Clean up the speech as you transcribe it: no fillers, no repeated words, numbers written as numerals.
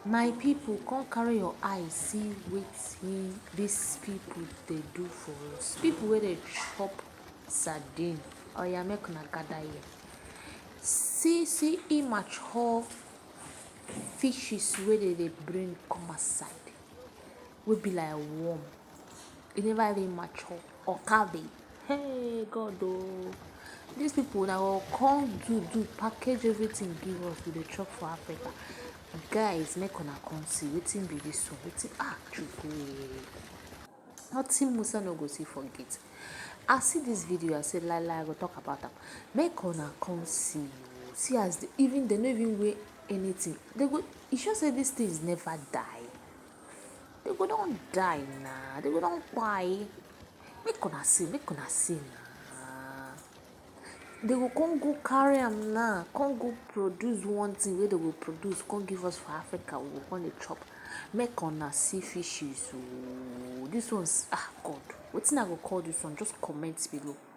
My people, come carry your eye see wetin dis people dey do for us. People wey dey chop sardine, oya make una gather here. See immature fishes wey dem dey bring come outside, wey be like worm. E never even mature or cabbage. Hey God oh! Dis people una go come do package everything give us we dey chop for Africa. Guys, make una come see wetin be dis one. Chukwu! Nothing Musa no go see forget. I see dis video, I say lie I go talk about am. Make una come see oo. See as even dey no even weigh anything. E sure say dis things never die. Dey go don die na. Dey go don kpai. Make una see na. Dey go come go carry am now, come go produce one thing wey dey go produce, come give us for Africa, we go come dey chop. Make una see fishes oo. Dis ones God! Wetin I go call dis one? Just comment below.